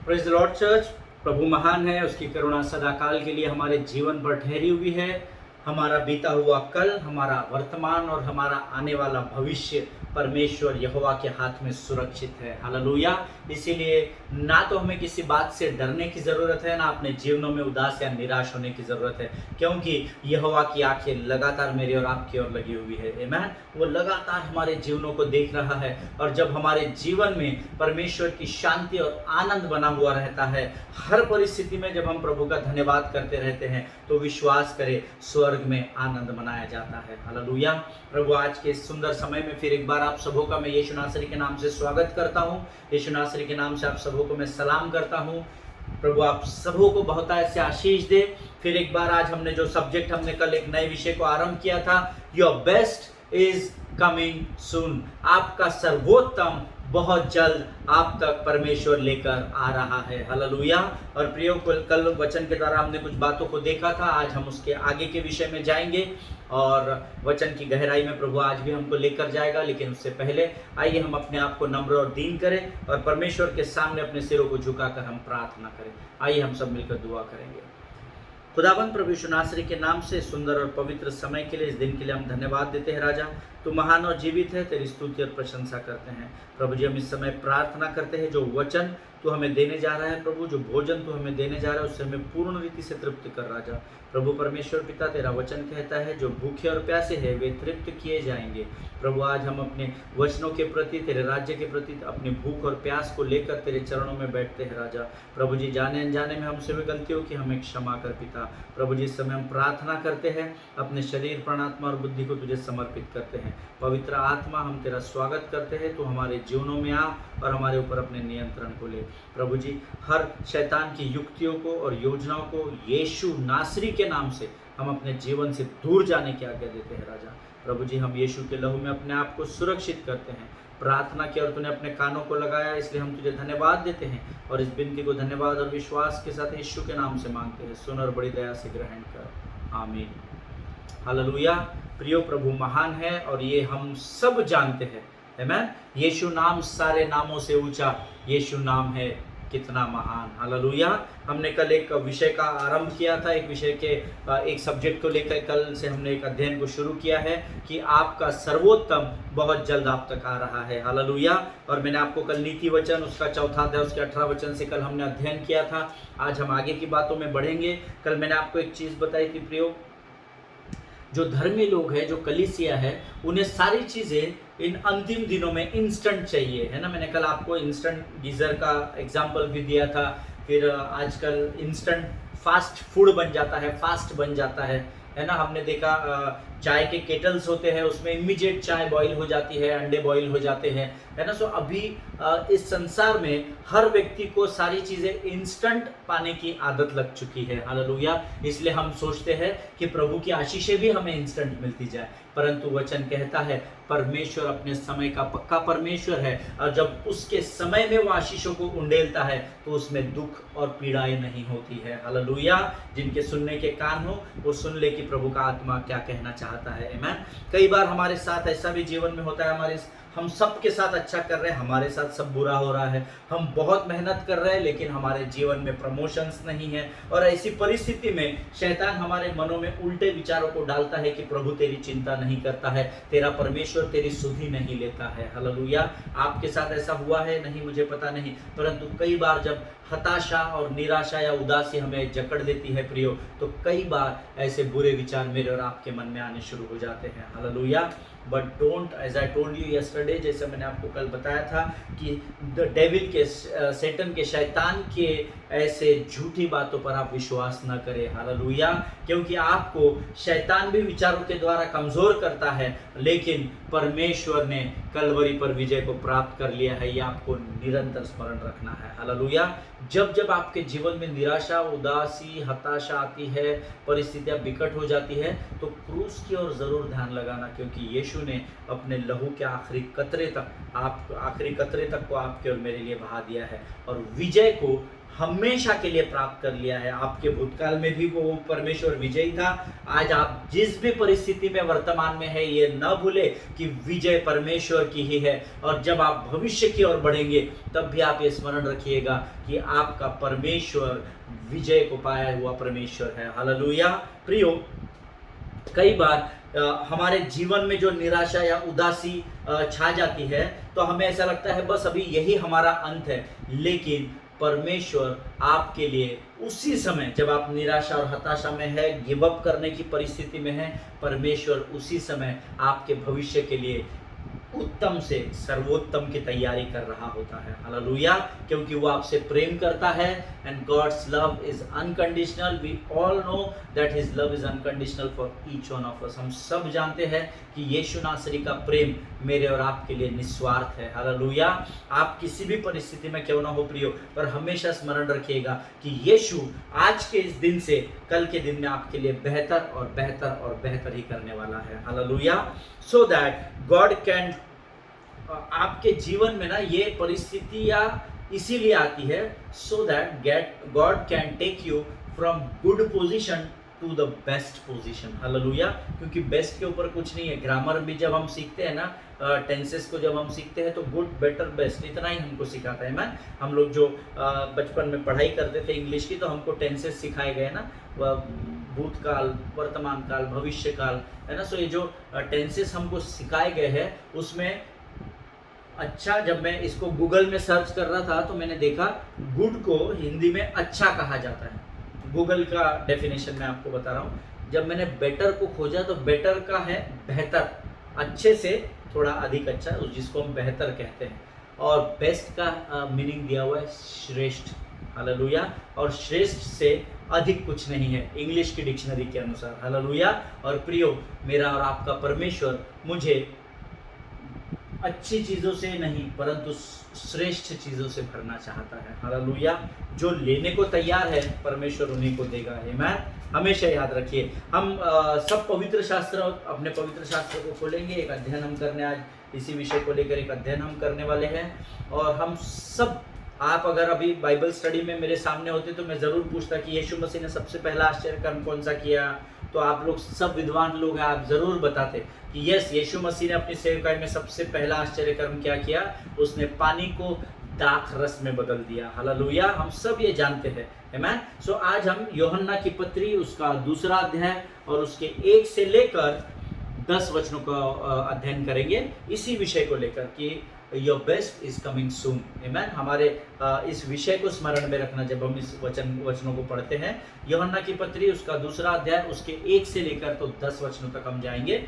Praise the lord church. प्रभु महान है, उसकी करुणा सदाकाल के लिए हमारे जीवन पर ठहरी हुई है। हमारा बीता हुआ कल, हमारा वर्तमान और हमारा आने वाला भविष्य परमेश्वर यहोवा के हाथ में सुरक्षित है। हालेलुया। इसीलिए ना तो हमें किसी बात से डरने की ज़रूरत है, ना अपने जीवनों में उदास या निराश होने की ज़रूरत है, क्योंकि यहोवा की आंखें लगातार मेरी और आपकी ओर लगी हुई है। आमीन। वो लगातार हमारे जीवनों को देख रहा है, और जब हमारे जीवन में परमेश्वर की शांति और आनंद बना हुआ रहता है, हर परिस्थिति में जब हम प्रभु का धन्यवाद करते रहते हैं, तो विश्वास करें स्वर्ग में आनंद मनाया जाता है। हालेलुया। प्रभु आज के इस सुंदर समय में फिर एक बार आप सबों का मैं यीशु नासरी के नाम से स्वागत करता हूँ। यीशु नासरी के नाम से आप सबों को मैं सलाम करता हूँ। प्रभु आप सबों को बहुत ऐसे आशीष दे। फिर एक बार आज हमने जो सब्जेक्ट, हमने कल एक नए विषय को आरंभ किया था, your best is coming soon. आपका सर्वोत्तम बहुत जल्द आप तक परमेश्वर लेकर आ रहा है। हालेलुया। और प्रियो, कल वचन के द्वारा हमने कुछ बातों को देखा था। आज हम उसके आगे के विषय में जाएंगे और वचन की गहराई में प्रभु आज भी हमको लेकर जाएगा। लेकिन उससे पहले आइए हम अपने आप को नम्र और दीन करें और परमेश्वर के सामने अपने सिरों को झुकाकर हम प्रार्थना करें। आइए हम सब मिलकर दुआ करेंगे। खुदाबंद प्रभु यीशु नासरी के नाम से सुंदर और पवित्र समय के लिए, इस दिन के लिए हम धन्यवाद देते हैं। राजा, तू महान और जीवित है, तेरी स्तुति और प्रशंसा करते हैं। प्रभु जी, हम इस समय प्रार्थना करते हैं, जो वचन तू हमें देने जा रहा है प्रभु, जो भोजन तू हमें देने जा रहा है, उससे हमें पूर्ण रीति से तृप्त कर। राजा प्रभु परमेश्वर पिता, तेरा वचन कहता है, जो भूखे और प्यासे हैं वे तृप्त किए जाएंगे। प्रभु आज हम अपने वचनों के प्रति, तेरे राज्य के प्रति अपनी भूख और प्यास को लेकर तेरे चरणों में बैठते हैं। राजा प्रभु जी, जाने अनजाने में हमसे भी गलती हो कि हमें क्षमा कर पिता। प्रभु जी, इस समय हम प्रार्थना करते हैं, अपने शरीर, प्राण, आत्मा और बुद्धि को तुझे समर्पित करते हैं। पवित्र आत्मा, हम तेरा स्वागत करते हैं, तू हमारे जीवनों में आ और हमारे ऊपर अपने नियंत्रण को ले। प्रभु जी, हर शैतान की युक्तियों को और योजनाओं को यीशु नासरी के नाम से हम अपने जीवन से दूर जाने की आज्ञा देते हैं। राजा प्रभु जी, हम यीशु के लहू में अपने आप को सुरक्षित करते हैं। प्रार्थना की और तूने अपने कानों को लगाया, इसलिए हम तुझे धन्यवाद देते हैं और इस विनती को धन्यवाद और विश्वास के साथ यीशु के नाम से मांगते हैं। सुन और बड़ी दया से ग्रहण कर। आमीन। हालेलुया। प्रियो, प्रभु महान है और ये हम सब जानते हैं। आमीन। यीशु नाम सारे नामों से ऊंचा, यीशु नाम है कितना महान। हालेलुया। हमने कल एक विषय का आरंभ किया था, एक विषय के एक सब्जेक्ट को लेकर कल से हमने एक अध्ययन को शुरू किया है कि आपका सर्वोत्तम बहुत जल्द आप तक आ रहा है। हालेलुया। और मैंने आपको कल नीति वचन उसका 4 अध्याय उसके 18 वचन से कल हमने अध्ययन किया था। आज हम आगे की बातों में बढ़ेंगे। कल मैंने आपको एक चीज़ बताई थी प्रियो, जो धर्मी लोग हैं, जो कलीसिया है, उन्हें सारी चीज़ें इन अंतिम दिनों में इंस्टेंट चाहिए, है ना। मैंने कल आपको इंस्टेंट गीज़र का एग्जाम्पल भी दिया था। फिर आजकल इंस्टेंट फास्ट फूड बन जाता है, फास्ट बन जाता है ना। हमने देखा चाय के केटल्स होते हैं, उसमें इमीडिएट चाय बॉईल हो जाती है, अंडे बॉईल हो जाते हैं, है ना। सो अभी इस संसार में हर व्यक्ति को सारी चीज़ें इंस्टेंट पाने की आदत लग चुकी है। हालेलुया। इसलिए हम सोचते हैं कि प्रभु की आशीषें भी हमें इंस्टेंट मिलती जाए, परंतु वचन कहता है परमेश्वर अपने समय का पक्का परमेश्वर है, और जब उसके समय में वो आशीषों को उंडेलता है तो उसमें दुख और पीड़ाएं नहीं होती है। हालेलुया। जिनके सुनने के कान हो वो सुन ले कि प्रभु का आत्मा क्या कहना चाहता है। आमीन। कई बार हमारे साथ ऐसा भी जीवन में होता है, हम सबके साथ अच्छा कर रहे हैं, हमारे साथ सब बुरा हो रहा है। हम बहुत मेहनत कर रहे हैं, लेकिन हमारे जीवन में प्रमोशंस नहीं है। और ऐसी परिस्थिति में शैतान हमारे मनों में उल्टे विचारों को डालता है कि प्रभु तेरी चिंता नहीं करता है, तेरा परमेश्वर तेरी सुधि नहीं लेता है। हालेलुया। आपके साथ ऐसा हुआ है नहीं, मुझे पता नहीं, परंतु कई बार जब हताशा और निराशा या उदासी हमें जकड़ देती है प्रियो, तो कई बार ऐसे बुरे विचार मेरे और आपके मन में आने शुरू हो जाते हैं। Hallelujah. But don't, as I told you yesterday, जैसे मैंने आपको कल बताया था कि द डेविल के, सैटन के, शैतान के ऐसे झूठी बातों पर आप विश्वास न करें। हालेलुया। क्योंकि आपको शैतान भी विचारों के द्वारा कमज़ोर करता है, लेकिन परमेश्वर ने कलवरी पर विजय को प्राप्त कर लिया है। ये आपको निरंतर स्मरण रखना है। हालेलुया। जब जब आपके जीवन में निराशा, उदासी, हताशा आती है, परिस्थितियां बिकट हो जाती है, तो क्रूस की ओर ज़रूर ध्यान लगाना, क्योंकि यीशु ने अपने लहू के आखिरी कतरे तक को आपके और मेरे लिए बहा दिया है, और विजय को हमेशा के लिए प्राप्त कर लिया है। आपके भूतकाल में भी वो परमेश्वर विजयी था। आज आप जिस भी परिस्थिति में वर्तमान में है, ये न भूले कि विजय परमेश्वर की ही है। और जब आप भविष्य की ओर बढ़ेंगे तब भी आप ये स्मरण रखिएगा कि आपका परमेश्वर विजय को पाया हुआ परमेश्वर है। हालेलुया। प्रियो, कई बार हमारे जीवन में जो निराशा या उदासी छा जाती है तो हमें ऐसा लगता है बस अभी यही हमारा अंत है। लेकिन परमेश्वर आपके लिए उसी समय जब आप निराशा और हताशा में है, गिव अप करने की परिस्थिति में है, परमेश्वर उसी समय आपके भविष्य के लिए उत्तम से सर्वोत्तम की तैयारी कर रहा होता है। हालेलुया। क्योंकि वो आपसे प्रेम करता है। And God's love is unconditional. We all know that his love is unconditional for each one of us. हम सब जानते हैं कि यीशु नासरी का प्रेम मेरे और आपके लिए निस्वार्थ है। हालेलुया। आप किसी भी परिस्थिति में क्यों ना हो प्रियो, पर हमेशा स्मरण रखिएगा कि यीशु आज के इस दिन से कल के दिन में आपके लिए बेहतर और बेहतर और बेहतर ही करने वाला है। Hallelujah. So that God can, आपके जीवन में ना ये परिस्थितियां इसीलिए आती है so that God can take you from good position to the best position. Hallelujah. क्योंकि बेस्ट के ऊपर कुछ नहीं है। ग्रामर भी जब हम सीखते हैं ना, टेंसेस को जब हम सीखते हैं तो गुड, बेटर, बेस्ट इतना ही हमको सिखाता है। मैन, हम लोग जो बचपन में पढ़ाई करते थे इंग्लिश की, तो हमको टेंसेस सिखाए गए ना, भूतकाल, वर्तमान काल, भविष्य काल, है ना। सो ये जो टेंसेस हमको सिखाए गए हैं उसमें अच्छा, जब मैं इसको गूगल में सर्च कर रहा था तो मैंने देखा गुड को हिंदी में अच्छा कहा जाता है। गूगल का डेफिनेशन मैं आपको बता रहा हूँ। जब मैंने बेटर को खोजा तो बेटर का है बेहतर, अच्छे से थोड़ा अधिक अच्छा, जिसको हम बेहतर कहते हैं। और बेस्ट का मीनिंग दिया हुआ है श्रेष्ठ। हालेलुया। और श्रेष्ठ से अधिक कुछ नहीं है इंग्लिश की डिक्शनरी के अनुसार। हालेलुया। और प्रियो, मेरा और आपका परमेश्वर मुझे अच्छी चीज़ों से नहीं परंतु श्रेष्ठ चीज़ों से भरना चाहता है। हालेलुया। जो लेने को तैयार है परमेश्वर उन्हीं को देगा। आमीन। हमेशा याद रखिए, हम सब पवित्र शास्त्र, अपने पवित्र शास्त्र को खोलेंगे। एक अध्ययन हम करने, आज इसी विषय को लेकर एक अध्ययन हम करने वाले हैं। और हम सब, आप अगर अभी बाइबल स्टडी में मेरे सामने होते तो मैं ज़रूर पूछता कि यीशु मसीह ने सबसे पहला आश्चर्य कर्म कौन सा किया। तो आप लोग सब विद्वान लोग हैं, आप ज़रूर बताते कि यस, यीशु मसीह ने अपनी सेवकाई में सबसे पहला आश्चर्य कर्म क्या किया, उसने पानी को दाख रस में बदल दिया। हालेलुया। हम सब ये जानते हैं। आमीन। सो आज हम यूहन्ना की पत्री उसका 2 अध्याय और उसके 1 से लेकर 10 वचनों का अध्ययन करेंगे इसी विषय को लेकर कि your best is coming soon. आमीन। हमारे इस विषय को स्मरण में रखना जब हम इस वचनों को पढ़ते हैं। यूहन्ना की पत्री उसका 2 अध्याय उसके 1 से लेकर तो 10 वचनों तक हम जाएंगे।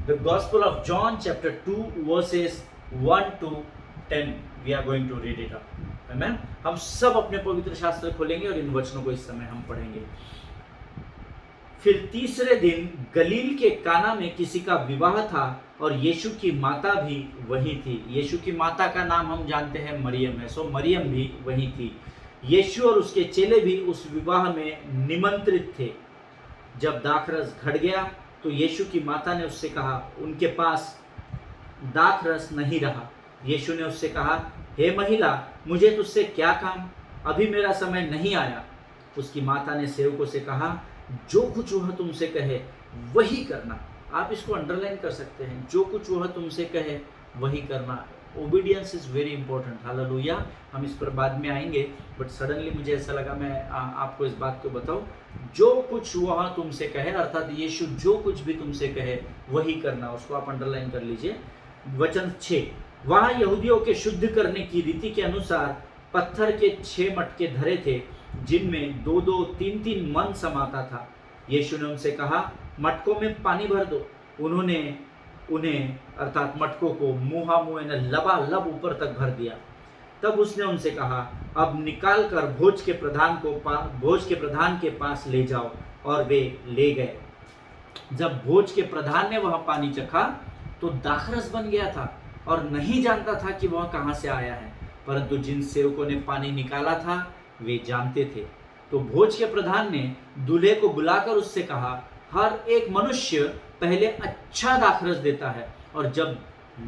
The gospel of John chapter 2 verses 1 to 10 we are going to read it up. आमीन। हम सब अपने पवित्र शास्त्र खोलेंगे और इन वचनों को इस समय हम पढ़ेंगे। फिर तीसरे दिन गलील के काना में किसी का विवाह था और यीशु की माता भी वही थी। यीशु की माता का नाम हम जानते हैं मरियम है। सो मरियम भी वही थी। यीशु और उसके चेले भी उस विवाह में निमंत्रित थे। जब दाखरस घट गया तो यीशु की माता ने उससे कहा, उनके पास दाखरस नहीं रहा। यीशु ने उससे कहा, हे महिला, मुझे तुझसे क्या काम, अभी मेरा समय नहीं आया। उसकी माता ने सेवकों से कहा, जो कुछ वह तुमसे कहे वही करना। आप इसको अंडरलाइन कर सकते हैं, जो कुछ वह तुमसे कहे वही करना। Obedience is very important. Hallelujah. हम इस पर बाद में आएंगे, बट सडनली मुझे ऐसा लगा मैं आपको इस बात को बताऊं। जो कुछ वह तुमसे कहे, अर्थात यीशु जो कुछ भी तुमसे कहे वही करना। उसको आप अंडरलाइन कर लीजिए। वचन 6, वहाँ यहूदियों के शुद्ध करने की रीति के अनुसार पत्थर के 6 मटके धरे थे, जिनमें 2-2, 3-3 मन समाता था। यीशु ने उनसे कहा, मटकों में पानी भर दो। उन्होंने उन्हें अर्थात मटकों को मुँह लबालब ऊपर तक भर दिया। तब उसने उनसे कहा, अब निकाल कर भोज के प्रधान के पास ले जाओ। और वे ले गए। जब भोज के प्रधान ने वह पानी चखा तो दाखरस बन गया था और नहीं जानता था कि वह कहाँ से आया है, परंतु जिन सेवकों ने पानी निकाला था वे जानते थे। तो भोज के प्रधान ने दूल्हे को बुलाकर उससे कहा, हर एक मनुष्य पहले अच्छा दाखरस देता है और जब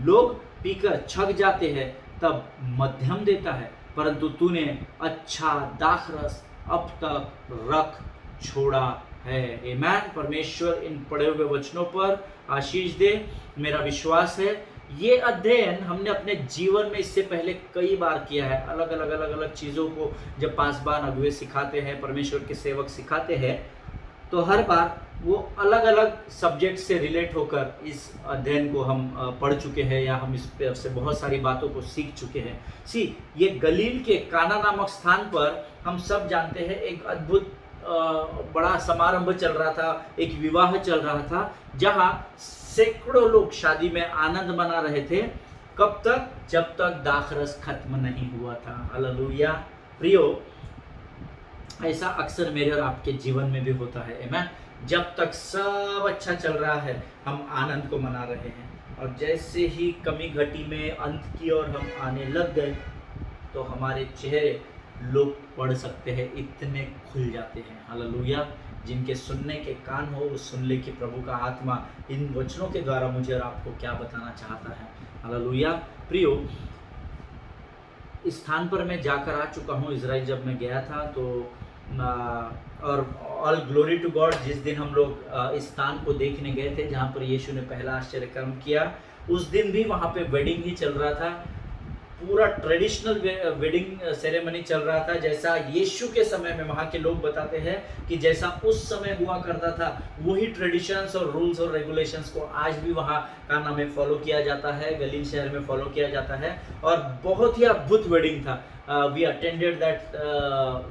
लोग पीकर छक जाते हैं तब मध्यम देता है, परंतु तूने अच्छा दाखरस अब तक रख छोड़ा है। आमीन। परमेश्वर इन पढ़े हुए वचनों पर आशीष दे। मेरा विश्वास है ये अध्ययन हमने अपने जीवन में इससे पहले कई बार किया है। अलग अलग चीज़ों को जब पासबान अगुवे सिखाते हैं, परमेश्वर के सेवक सिखाते हैं, तो हर बार वो अलग अलग सब्जेक्ट से रिलेट होकर इस अध्ययन को हम पढ़ चुके हैं या हम इस पर से बहुत सारी बातों को सीख चुके हैं। ये गलील के काना नामक स्थान पर हम सब जानते हैं एक अद्भुत बड़ा समारंभ चल रहा था, एक विवाह चल रहा था, जहां सैकड़ों लोग शादी में आनंद मना रहे थे। कब तक? जब तक दाखरस खत्म नहीं हुआ था। हालेलुया। प्रियो, ऐसा अक्सर मेरे और आपके जीवन में भी होता है। आमीन। जब तक सब अच्छा चल रहा है हम आनंद को मना रहे हैं, और जैसे ही कमी घटी में अंत की ओर हम आने लग गए तो हमारे चेहरे लोग पढ़ सकते हैं, इतने खुल जाते हैं। हालेलुया। जिनके सुनने के कान हो वो सुन ले कि प्रभु का आत्मा इन वचनों के द्वारा मुझे और आपको क्या बताना चाहता है। हालेलुया। प्रियो, इस स्थान पर मैं जाकर आ चुका हूँ। इजराइल जब मैं गया था तो और ऑल ग्लोरी टू गॉड, जिस दिन हम लोग इस स्थान को देखने गए थे जहाँ पर यीशु ने पहला आश्चर्य कर्म किया, उस दिन भी वहाँ पे वेडिंग ही चल रहा था। पूरा ट्रेडिशनल वेडिंग सेरेमनी चल रहा था, जैसा यीशु के समय में वहाँ के लोग बताते हैं कि जैसा उस समय हुआ करता था वही ट्रेडिशंस और रूल्स और रेगुलेशंस को आज भी वहाँ काना में फॉलो किया जाता है, गलील शहर में फॉलो किया जाता है। और बहुत ही अद्भुत वेडिंग था। We attended that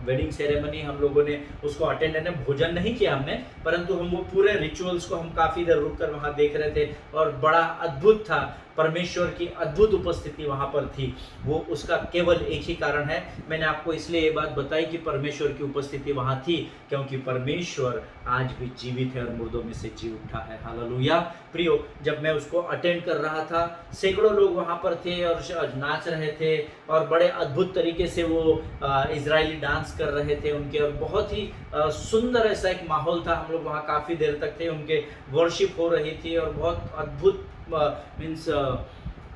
wedding ceremony. हम लोगों ने उसको अटेंड करने, भोजन नहीं किया हमने, परंतु हम वो पूरे रिचुअल्स को हम काफ़ी देर रुक कर वहाँ देख रहे थे और बड़ा अद्भुत था। परमेश्वर की अद्भुत उपस्थिति वहाँ पर थी। वो उसका केवल एक ही कारण है, मैंने आपको इसलिए ये बात बताई कि परमेश्वर की उपस्थिति वहाँ थी क्योंकि परमेश्वर आज भी जीवित है और मुर्दों में से जी उठा है। हालेलुया। प्रियो, जब मैं उसको अटेंड कर रहा था, सैकड़ों लोग वहाँ पर थे और नाच रहे थे और बड़े अद्भुत तरीके से वो इजरायली डांस कर रहे थे उनके, और बहुत ही सुंदर ऐसा एक माहौल था। हम लोग वहाँ काफ़ी देर तक थे, उनके वर्शिप हो रही थी और बहुत अद्भुत means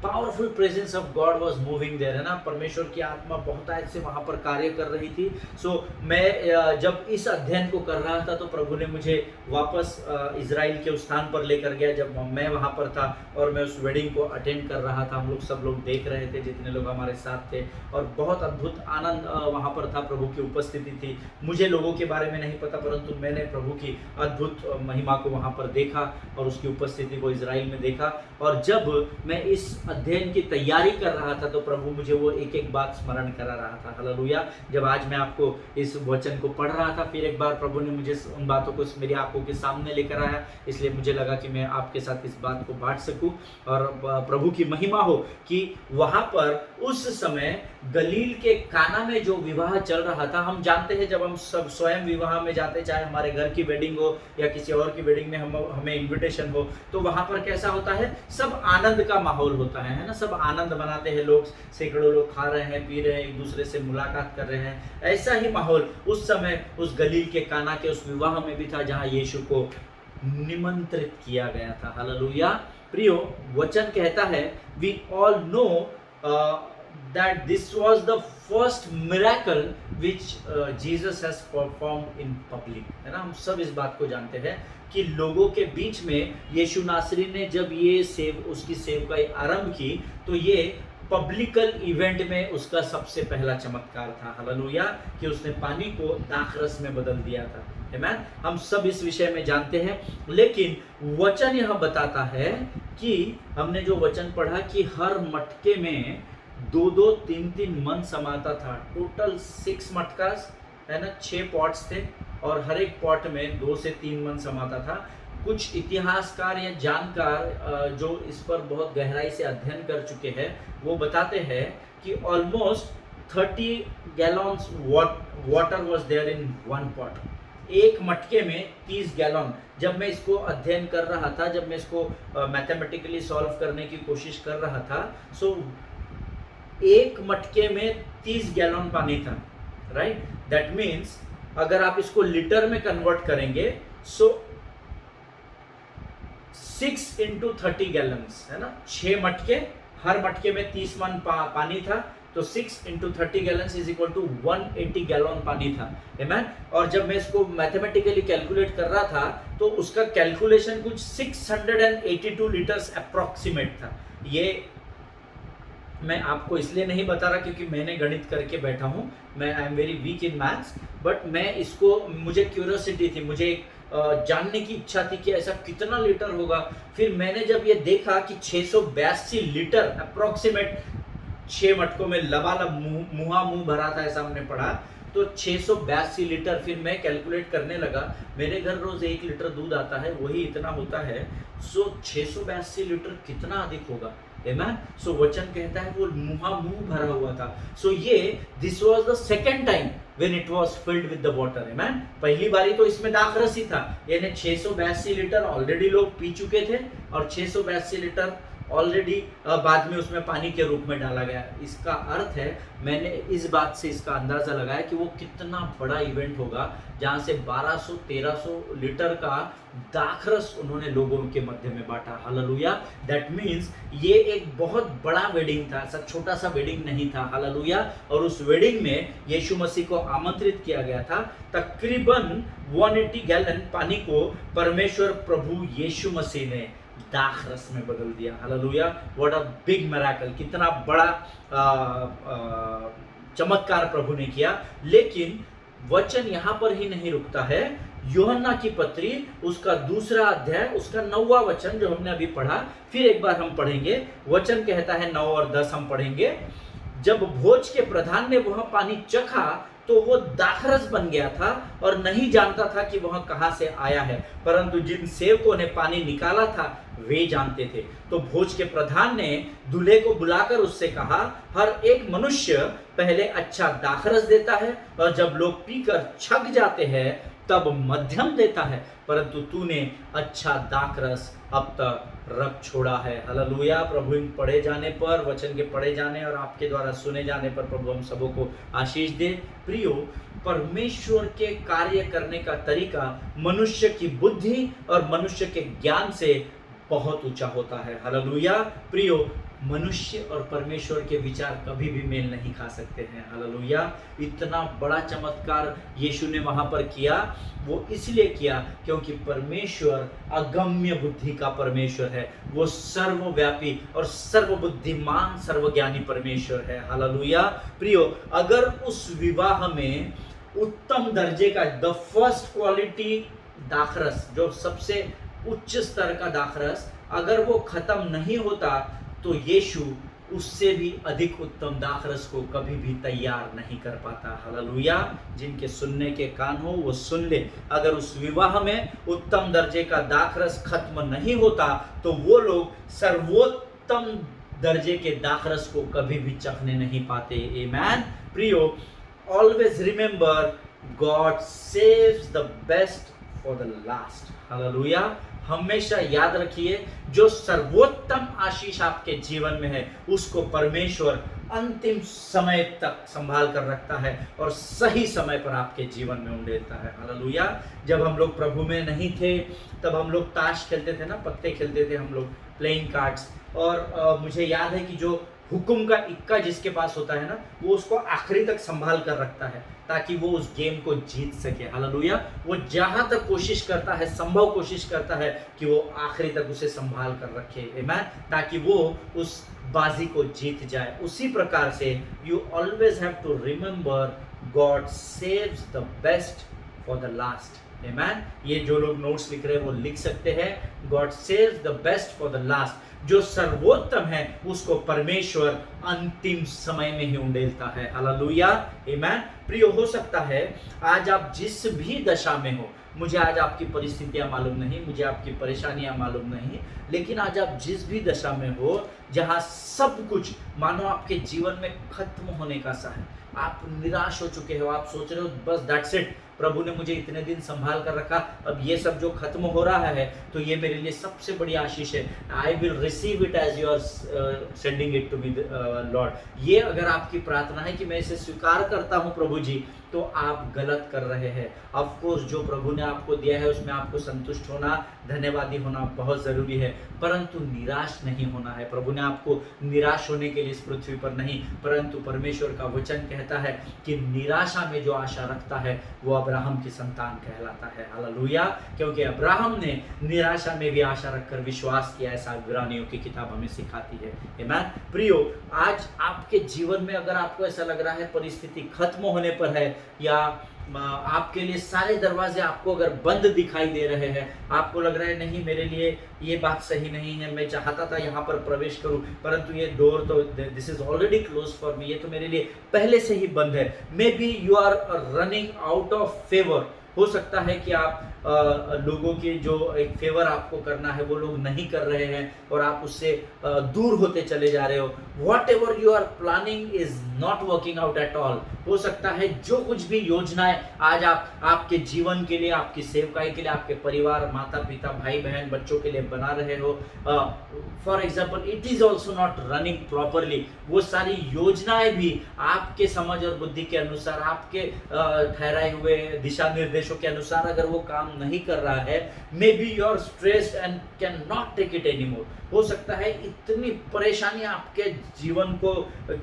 powerful presence of God was moving there, है ना। परमेश्वर की आत्मा बहुत ऐसे वहाँ पर कार्य कर रही थी। मैं जब इस अध्ययन को कर रहा था तो प्रभु ने मुझे वापस इजराइल के उस स्थान पर लेकर गया जब मैं वहाँ पर था और मैं उस वेडिंग को अटेंड कर रहा था। हम लोग सब लोग देख रहे थे, जितने लोग हमारे साथ थे, और बहुत अद्भुत आनंद वहाँ पर था। प्रभु की उपस्थिति थी। मुझे लोगों के बारे में नहीं पता, परंतु मैंने प्रभु की अद्भुत महिमा को वहाँ पर देखा और उसकी उपस्थिति को इजराइल में देखा। और जब मैं इस अध्ययन की तैयारी कर रहा था तो प्रभु मुझे वो एक एक बात स्मरण करा रहा था। हालेलुया। जब आज मैं आपको इस वचन को पढ़ रहा था, फिर एक बार प्रभु ने मुझे उन बातों को मेरी आंखों के सामने लेकर आया, इसलिए मुझे लगा कि मैं आपके साथ इस बात को बांट सकूं और प्रभु की महिमा हो कि वहां पर उस समय गलील के काना में जो विवाह चल रहा था। हम जानते हैं जब हम सब स्वयं विवाह में जाते, चाहे हमारे घर की वेडिंग हो या किसी और की वेडिंग में हमें इन्विटेशन हो, तो वहां पर कैसा होता है, सब आनंद का माहौल होता है ना। सब आनंद मनाते हैं लोग, सैकड़ों लोग खा रहे हैं, पी रहे हैं, एक दूसरे से मुलाकात कर रहे हैं। ऐसा ही माहौल उस समय उस गलील के काना के उस विवाह में भी था जहां यीशु को निमंत्रित किया गया था। हालेलुया। प्रियो, वचन कहता है we all know that this was the first miracle which Jesus has performed in public, है ना। हम सब इस बात को जानते हैं कि लोगों के बीच में यीशु नासरी ने जब ये उसकी सेवकाई आरंभ की तो ये पब्लिकल इवेंट में उसका सबसे पहला चमत्कार था। हालेलुया। कि उसने पानी को दाखरस में बदल दिया था। आमीन। हम सब इस विषय में जानते हैं, लेकिन वचन यह बताता है कि हमने जो वचन पढ़ा कि हर मटके में 2-2, 3-3 मन समाता था। टोटल 6 मटकास, है ना, 6 पॉट्स थे और हर एक पॉट में 2 से 3 मन समाता था। कुछ इतिहासकार या जानकार जो इस पर बहुत गहराई से अध्ययन कर चुके हैं वो बताते हैं कि almost 30 gallons water was there in one pot. एक मटके में 30 गैलन। जब मैं इसको अध्ययन कर रहा था, जब मैं इसको मैथमेटिकली सॉल्व करने की कोशिश कर रहा था, एक मटके में 30 गैलन पानी था, राइट। दैट मीन्स अगर आप इसको लीटर में कन्वर्ट करेंगे 6 into 30 गैलन्स, है ना। 6 मटके, हर मटके में 30 मन पानी था, तो 6 into 30 gallon is equal to 180 gallon पानी था। आमेन। और जब मैं इसको मैथमेटिकली कैलकुलेट कर रहा था तो उसका कैलकुलेशन कुछ 682 लीटर्स अप्रोक्सीमेट था। ये मैं आपको इसलिए नहीं बता रहा क्योंकि मैंने गणित करके बैठा हूँ, मैं I am very weak in maths, but मैं इसको, मुझे क्यूरियोसिटी थी, मुझे जानने की इच्छा थी कि ऐसा कितना लीटर होगा। फिर मैंने जब ये देखा कि 682 लीटर अप्रोक्सीमेट 6 मटकों में लबालब मुहा मुंह भरा था, ऐसा हमने पढ़ा, तो 682 लीटर। फिर मैं कैलकुलेट करने लगा, मेरे घर रोज 1 लीटर दूध आता है, वही इतना होता है, सो 682 लीटर कितना अधिक होगा। आमेन। सो वचन कहता है वो मुहा मुंह भरा हुआ था। सो ये this was the second time when it was filled with the water. आमेन। पहली बारी तो इसमें दाखरस ही था, यानी 682 लीटर ऑलरेडी लोग पी चुके थे और 682 लीटर ऑलरेडी बाद में उसमें पानी के रूप में डाला गया। इसका अर्थ है, मैंने इस बात से इसका अंदाजा लगाया कि वो कितना बड़ा इवेंट होगा जहां से 1200-1300 लीटर का दाखरस उन्होंने लोगों के मध्य में बांटा। हालेलुया। दैट मींस ये एक बहुत बड़ा वेडिंग था, ऐसा छोटा सा वेडिंग नहीं था। हालेलुया। और उस वेडिंग में यीशु मसीह को आमंत्रित किया गया था। तकरीबन 180 गैलन पानी को परमेश्वर प्रभु यीशु मसीह ने दाखरस में बदल दिया। Hallelujah. What a big miracle, कितना बड़ा चमत्कार प्रभु ने किया। लेकिन वचन यहां पर ही नहीं रुकता है। यूहन्ना की पत्री उसका 2 अध्याय उसका 9वां वचन जो हमने अभी पढ़ा, फिर एक बार हम पढ़ेंगे। वचन कहता है 9 और 10 हम पढ़ेंगे। जब भोज के प्रधान ने वह पानी चखा तो वो दाखरस बन गया था और नहीं जानता था कि वह कहां से आया है, परंतु जिन सेवकों ने पानी निकाला था वे जानते थे। तो भोज के प्रधान ने दूल्हे को बुलाकर उससे कहा, हर एक मनुष्य पहले अच्छा दाखरस देता है और जब लोग पीकर छक जाते हैं तब मध्यम देता है, परंतु तूने अच्छा दाखरस अब तक रख छोड़ा है। हालेलुया। प्रभु इन पढ़े जाने पर, वचन के पढ़े जाने और आपके द्वारा सुने जाने पर प्रभु हम सबों को आशीष दे। प्रियो, परमेश्वर के कार्य करने का तरीका मनुष्य की बुद्धि और मनुष्य के ज्ञान से बहुत ऊंचा होता है। हालेलुया। प्रियो, मनुष्य और परमेश्वर के विचार कभी भी मेल नहीं खा सकते हैं। हालेलुया। इतना बड़ा चमत्कार यीशु ने वहां पर किया, वो इसलिए किया क्योंकि परमेश्वर अगम्य बुद्धि का परमेश्वर है। वो सर्वव्यापी और सर्वबुद्धिमान सर्वज्ञानी परमेश्वर है। हालेलुया। प्रियो, अगर उस विवाह में उत्तम दर्जे का द फर्स्ट क्वालिटी दाखरस, जो सबसे उच्च स्तर का दाखरस, अगर वो खत्म नहीं होता तो यीशु उससे भी अधिक उत्तम दाखरस को कभी भी तैयार नहीं कर पाता। हालेलुया। जिनके सुनने के कान हो वो सुन ले। अगर उस विवाह में उत्तम दर्जे का दाखरस खत्म नहीं होता तो वो लोग सर्वोत्तम दर्जे के दाखरस को कभी भी चखने नहीं पाते। आमेन। प्रियो, always remember God saves the best for the last. Hallelujah. हमेशा याद रखिए, जो सर्वोत्तम आशीष आपके जीवन में है उसको परमेश्वर अंतिम समय तक संभाल कर रखता है और सही समय पर आपके जीवन में उंडेलता है। हालेलुया। जब हम लोग प्रभु में नहीं थे तब हम लोग ताश खेलते थे ना, पत्ते खेलते थे हम लोग, प्लेइंग कार्ड्स, और मुझे याद है कि जो हुक्म का इक्का जिसके पास होता है ना, वो उसको आखिरी तक संभाल कर रखता है ताकि वो उस गेम को जीत सके। हालेलुया। वो जहां तक कोशिश करता है, संभव कोशिश करता है कि वो आखिरी तक उसे संभाल कर रखे। आमेन। ताकि वो उस बाजी को जीत जाए। उसी प्रकार से you always have to remember God saves the best for the last. आमेन। ये जो लोग नोट्स लिख रहे हैं वो लिख सकते हैं, God saves the best for the last. जो सर्वोत्तम है उसको परमेश्वर अंतिम समय में ही उंडेलता है। हालेलुया। आमेन। प्रियो, हो सकता है आज आप जिस भी दशा में हो, मुझे आज आपकी परिस्थितियां मालूम नहीं, मुझे आपकी परेशानियां मालूम नहीं, लेकिन आज आप जिस भी दशा में हो जहां सब कुछ मानो आपके जीवन में खत्म होने का सा है, आप निराश हो चुके हो, आप सोच रहे हो बस दैट्स इट, प्रभु ने मुझे इतने दिन संभाल कर रखा, अब ये सब जो खत्म हो रहा है तो ये मेरे लिए सबसे बड़ी आशीष है। I will receive it as you are sending it to me Lord. ये अगर आपकी प्रार्थना है कि मैं इसे स्वीकार करता हूँ प्रभु जी, तो आप गलत कर रहे हैं। ऑफ कोर्स जो प्रभु ने आपको दिया है उसमें आपको संतुष्ट होना, धन्यवादी होना बहुत जरूरी है, परंतु निराश नहीं होना है। प्रभु ने आपको निराश होने के लिए इस पृथ्वी पर नहीं, परंतु परमेश्वर का वचन कहता है कि निराशा में जो आशा रखता है वो अब्राहम की संतान कहलाता है। हालेलुया। क्योंकि अब्राहम ने निराशा में भी आशा रखकर विश्वास किया, ऐसा इब्रानियों की किताब हमें सिखाती है। आमीन। प्रियो, आज आपके जीवन में अगर आपको ऐसा लग रहा है परिस्थिति खत्म होने पर है, या आपके लिए सारे दरवाजे आपको अगर बंद दिखाई दे रहे हैं, आपको लग रहा है नहीं मेरे लिए ये बात सही नहीं है, मैं चाहता था यहाँ पर प्रवेश करूँ परंतु ये डोर तो this is already close for me, ये तो मेरे लिए पहले से ही बंद है। Maybe you are running out of favour. हो सकता है कि आप लोगों के जो एक फेवर आपको करना है वो लोग नहीं कर रहे हैं और आप उससे दूर होते चले जा रहे हो। Whatever you are planning is not working out at all. हो सकता है जो कुछ भी योजनाएं आज आप आपके जीवन के लिए, आपकी सेवकाई के लिए, आपके परिवार, माता पिता, भाई बहन, बच्चों के लिए बना रहे हो, for example it is also not running properly. वो सारी योजनाएं भी आपके समझ और बुद्धि के अनुसार, आपके ठहराए हुए दिशा निर्देशों के अनुसार अगर वो काम नहीं कर रहा है, maybe you are stressed and cannot take it anymore. हो सकता है इतनी परेशानी आपके जीवन को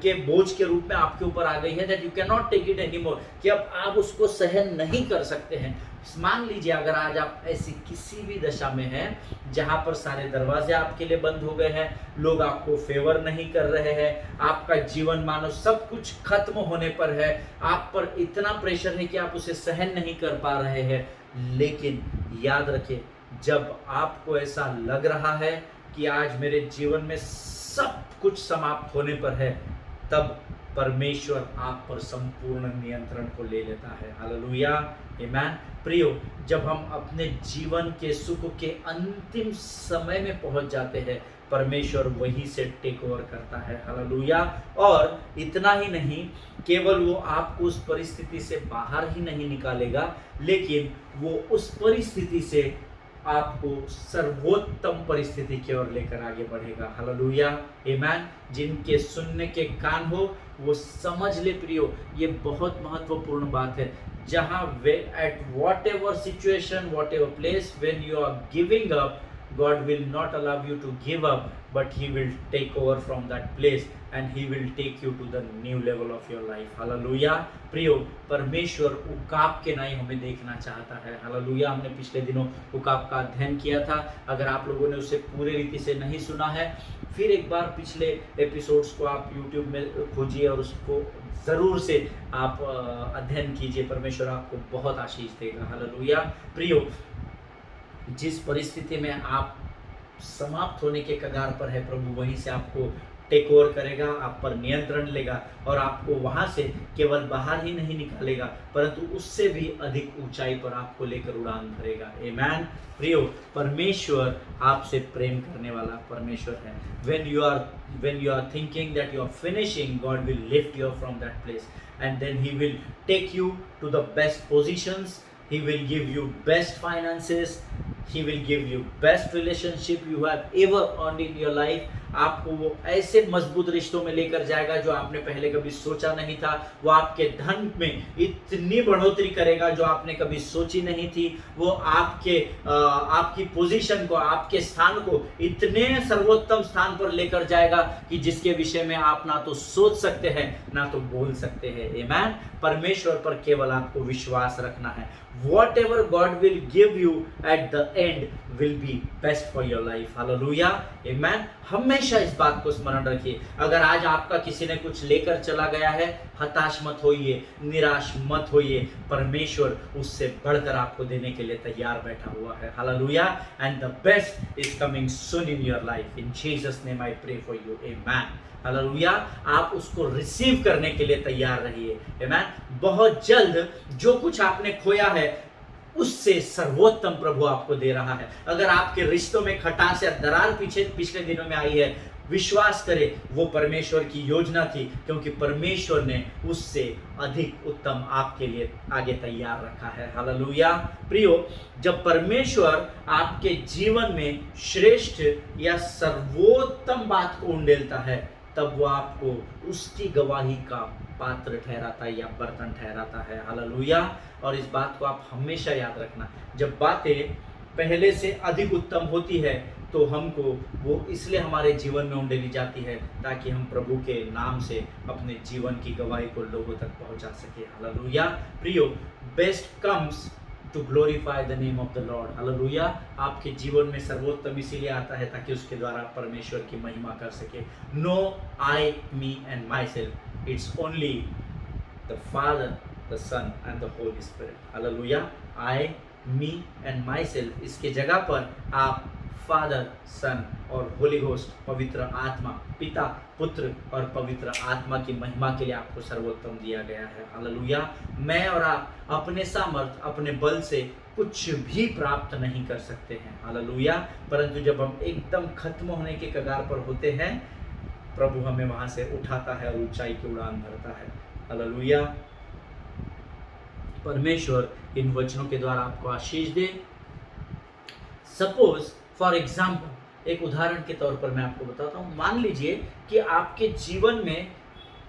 के बोझ के रूप में आपके ऊपर आ गई है that you cannot take it anymore, कि अब आप उसको सहन नहीं कर सकते हैं। मान लीजिए अगर आज आप ऐसी किसी भी दशा में हैं जहां पर सारे दरवाजे आपके लिए बंद हो गए हैं, लोग आपको फेवर नहीं कर रहे हैं, आपका जीवन मानो सब कुछ खत्म होने पर है, आप पर इतना प्रेशर है कि आप उसे सहन नहीं कर पा रहे हैं, लेकिन याद रखिए जब आपको ऐसा लग रहा है कि आज मेरे जीवन में सब कुछ समाप्त होने पर है, तब परमेश्वर आप पर संपूर्ण नियंत्रण को ले लेता है। हालेलुया, आमीन। प्रियो, जब हम अपने जीवन के सुख के अंतिम समय में पहुंच जाते हैं, परमेश्वर वहीं से टेक ओवर करता है। हालेलुया। और इतना ही नहीं, केवल वो आपको उस परिस्थिति से बाहर ही नहीं निकालेगा, लेकिन वो उस परिस्थिति से आपको सर्वोत्तम परिस्थिति की ओर लेकर आगे बढ़ेगा। हालेलुया, आमीन। जिनके सुनने के कान हो वो समझ ले प्रियो, ये बहुत महत्वपूर्ण बात है। जहां at whatever situation, whatever place, when you are giving up, God will not allow you to give up, but He will take over from that place and He will take you to the new level of your life. Hallelujah. प्रियो, परमेश्वर उकाब के नाई हमें देखना चाहता है। Hallelujah. हमने पिछले दिनों उकाब का अध्ययन किया था। अगर आप लोगों ने उसे पूरे रीति से नहीं सुना है, फिर एक बार पिछले एपिसोड्स को आप YouTube में खोजिए और उसको ज़रूर से आप अध्ययन कीजिए। परमेश्वर आपको बहुत आशीष देगा। हालेलुया। प्रियो, जिस परिस्थिति में आप समाप्त होने के कगार पर है, प्रभु वहीं से आपको टेक ओवर करेगा, आप पर नियंत्रण लेगा और आपको वहां से केवल बाहर ही नहीं निकालेगा, परंतु उससे भी अधिक ऊंचाई पर आपको लेकर उड़ान भरेगा। आमीन। प्रियो, परमेश्वर आपसे प्रेम करने वाला परमेश्वर है। when you are thinking that you are finishing, God will lift you from that place and then He will take you to the best positions. He will give you best finances. He will give you best relationship you have ever earned in your life. आपको वो ऐसे मजबूत रिश्तों में लेकर जाएगा जो आपने पहले कभी सोचा नहीं था। वो आपके धन में इतनी बढ़ोतरी करेगा जो आपने कभी सोची नहीं थी। वो आपकी पोजीशन को, आपके स्थान को इतने सर्वोत्तम स्थान पर लेकर जाएगा कि जिसके विषय में आप ना तो सोच सकते हैं ना तो बोल सकते हैं। आमीन। परमेश्वर पर केवल आपको विश्वास रखना है। Whatever God will give you at the end will be best for your life. Hallelujah. Amen. हमेशा इस बात को स्मरण रखिए। अगर आज आपका किसी ने कुछ लेकर चला गया है, हताश मत होइए, निराश मत होइए। परमेश्वर उससे बढ़कर आपको देने के लिए तैयार बैठा हुआ है। Hallelujah. And the best is coming soon in your life. In Jesus' name I pray for you. Amen. Hallelujah. आप उसको रिसीव करने के लिए तैयार रहिए। आमीन। बहुत जल्द जो कुछ आपने खोया है उससे सर्वोत्तम प्रभु आपको दे रहा है। अगर आपके रिश्तों में खटास या दरार पिछले दिनों में आई है, विश्वास करे, वो परमेश्वर की योजना थी, क्योंकि परमेश्वर ने उससे अधिक उत्तम आपके लिए आगे तैयार रखा है। हालेलुया। प्रियो, जब परमेश्वर आपके जीवन में श्रेष्ठ या सर्वोत्तम बात को उंडेलता है, तब वो आपको उसकी गवाही का पात्र ठहराता है या बर्तन ठहराता है। हालेलुया। और इस बात को आप हमेशा याद रखना, जब बातें पहले से अधिक उत्तम होती है तो हमको वो इसलिए हमारे जीवन में उंडेली जाती है ताकि हम प्रभु के नाम से अपने जीवन की गवाही को लोगों तक पहुंचा सके। हालेलुया। प्रियो, best comes to glorify the name of the Lord. Hallelujah. आपके जीवन में सर्वोत्तम इसीलिए आता है ताकि उसके द्वारा परमेश्वर की महिमा कर सके। No I, me and myself, it's only the Father, the Son and the Holy Spirit. Hallelujah. I, me and myself, इसके जगह पर आप फादर, सन और होली घोस्ट, पवित्र आत्मा, पिता, पुत्र और पवित्र आत्मा की महिमा के लिए आपको सर्वोत्तम दिया गया है। हालेलुया। मैं और आप अपने सामर्थ, अपने बल से कुछ भी प्राप्त नहीं कर सकते हैं। हालेलुया। परंतु जब हम एकदम खत्म होने के कगार पर होते हैं, प्रभु हमें वहां से उठाता है और ऊंचाई की उड़ान भरता है। हालेलुया। परमेश्वर इन वचनों के द्वारा आपको आशीष दे। सपोज फॉर एग्जाम्पल, एक उदाहरण के तौर पर मैं आपको बताता हूँ। मान लीजिए कि आपके जीवन में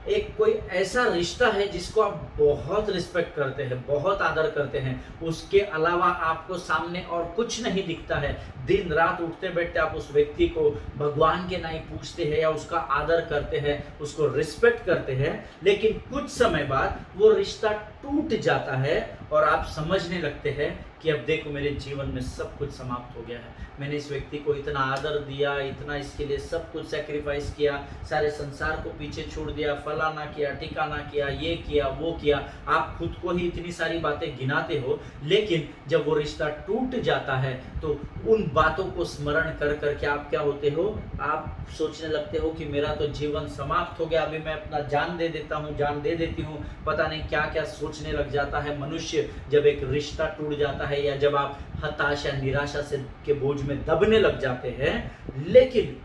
एक कोई ऐसा रिश्ता है जिसको आप बहुत रिस्पेक्ट करते हैं, बहुत आदर करते हैं, उसके अलावा आपको सामने और कुछ नहीं दिखता है। दिन रात उठते बैठते आप उस व्यक्ति को भगवान के नाम पूछते हैं या उसका आदर करते हैं, उसको रिस्पेक्ट करते हैं, लेकिन कुछ समय बाद वो रिश्ता टूट जाता है और आप समझने लगते हैं कि अब देखो मेरे जीवन में सब कुछ समाप्त हो गया है। मैंने इस व्यक्ति को इतना आदर दिया, इतना इसके लिए सब कुछ सैक्रिफाइस किया, सारे संसार को पीछे छोड़ दिया, फलाना किया, ठिकाना किया, ये किया, वो किया। आप खुद को ही इतनी सारी बातें गिनाते हो, लेकिन जब वो रिश्ता टूट जाता है तो उन बातों को स्मरण कर करके आप क्या होते हो, आप सोचने लगते हो कि मेरा तो जीवन समाप्त हो गया, अभी मैं अपना जान दे देता हूँ, जान दे देती हूँ। पता नहीं क्या क्या सोचने लग जाता है मनुष्य जब एक रिश्ता टूट जाता है या जब आप हताशा, निराशा से के बोझ में दबने लग जाते हैं। लेकिन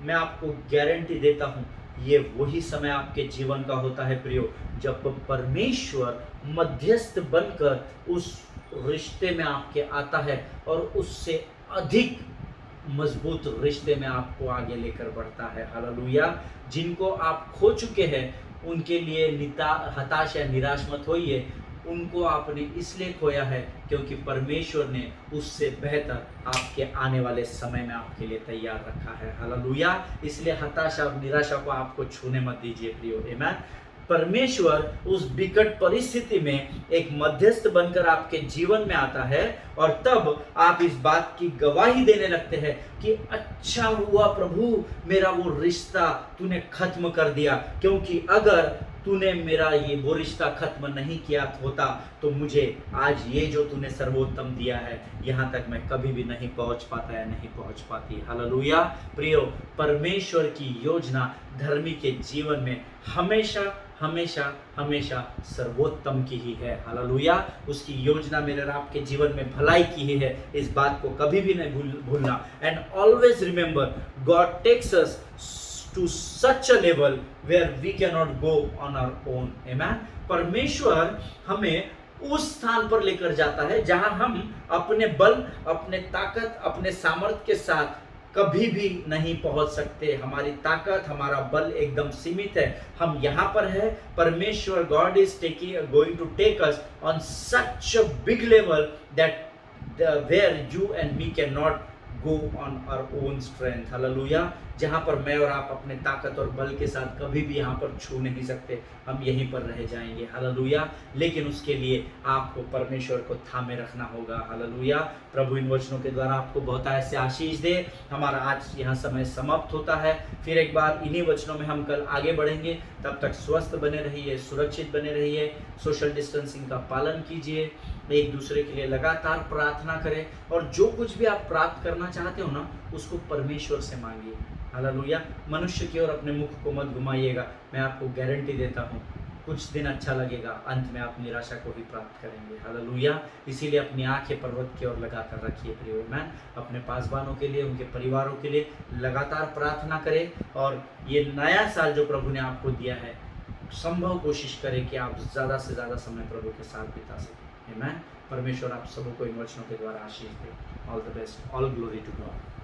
मैं आपको गारंटी देता हूं, ये वही समय आपके जीवन का होता है प्रियो, जब परमेश्वर मध्यस्थ बनकर उस रिश्ते में आपके आता है और उससे अधिक मजबूत रिश्ते में आपको आगे लेकर बढ़ता है। हालेलुया। जिनको आप खो चुके हैं उनके लिए हताश या निराश मत होइए, उनको आपने इसलिए खोया है क्योंकि परमेश्वर ने उससे बेहतर आपके आने वाले समय में आपके लिए तैयार रखा है। हालेलुया। इसलिए हताशा और निराशा को आपको छूने मत दीजिए प्रियो। आमीन। परमेश्वर उस विकट परिस्थिति में एक मध्यस्थ बनकर आपके जीवन में आता है और तब आप इस बात की गवाही देने लगते हैं कि अच्छा हुआ प्रभु, मेरा वो रिश्ता तूने खत्म कर दिया, क्योंकि अगर तूने मेरा वो रिश्ता खत्म नहीं किया होता तो मुझे आज ये जो तूने सर्वोत्तम दिया है यहाँ तक मैं कभी भी नहीं पहुँच पाता या नहीं पहुँच पाती। हालेलुया। प्रियो, परमेश्वर की योजना धर्मी के जीवन में हमेशा हमेशा हमेशा सर्वोत्तम की ही है। हालेलुया। उसकी योजना मेरे और आपके जीवन में भलाई की ही है, इस बात को कभी भी नहीं भूलना। And always remember, God takes us to such a level where we cannot go on our own. Amen. परमेश्वर हमें उस स्थान पर लेकर जाता है जहां हम अपने बल, अपने ताकत, अपने सामर्थ्य के साथ कभी भी नहीं पहुंच सकते। हमारी ताकत, हमारा बल एकदम सीमित है। हम यहाँ पर है, परमेश्वर God is going to take us on such a big level that where you and me cannot go on our own strength. Hallelujah. जहाँ पर मैं और आप अपने ताकत और बल के साथ कभी भी यहाँ पर छू नहीं सकते, हम यहीं पर रह जाएंगे। हालेलुया। लेकिन उसके लिए आपको परमेश्वर को थामे रखना होगा। हालेलुया। प्रभु इन वचनों के द्वारा आपको बहुत ऐसे आशीष दे। हमारा आज यहाँ समय समाप्त होता है। फिर एक बार इन्हीं वचनों में हम कल आगे बढ़ेंगे। तब तक स्वस्थ बने रहिए, सुरक्षित बने रहिए, सोशल डिस्टेंसिंग का पालन कीजिए, एक दूसरे के लिए लगातार प्रार्थना करें और जो कुछ भी आप प्राप्त करना चाहते हो ना, उसको परमेश्वर से मांगिए। हालेलुया। मनुष्य की ओर अपने मुख को मत घुमाइएगा। मैं आपको गारंटी देता हूँ कुछ दिन अच्छा लगेगा, अंत में आप निराशा को ही प्राप्त करेंगे। हालेलुया। इसीलिए अपनी आंखें पर्वत की ओर लगा कर रखिए प्रिय मैन। अपने पासवानों के लिए, उनके परिवारों के लिए लगातार प्रार्थना करें, और ये नया साल जो प्रभु ने आपको दिया है, संभव कोशिश करें कि आप ज़्यादा से ज़्यादा समय प्रभु के साथ बिता सकें। आमीन। परमेश्वर आप सबको इन वचनों के द्वारा आशीष दे। All the best, all glory to God.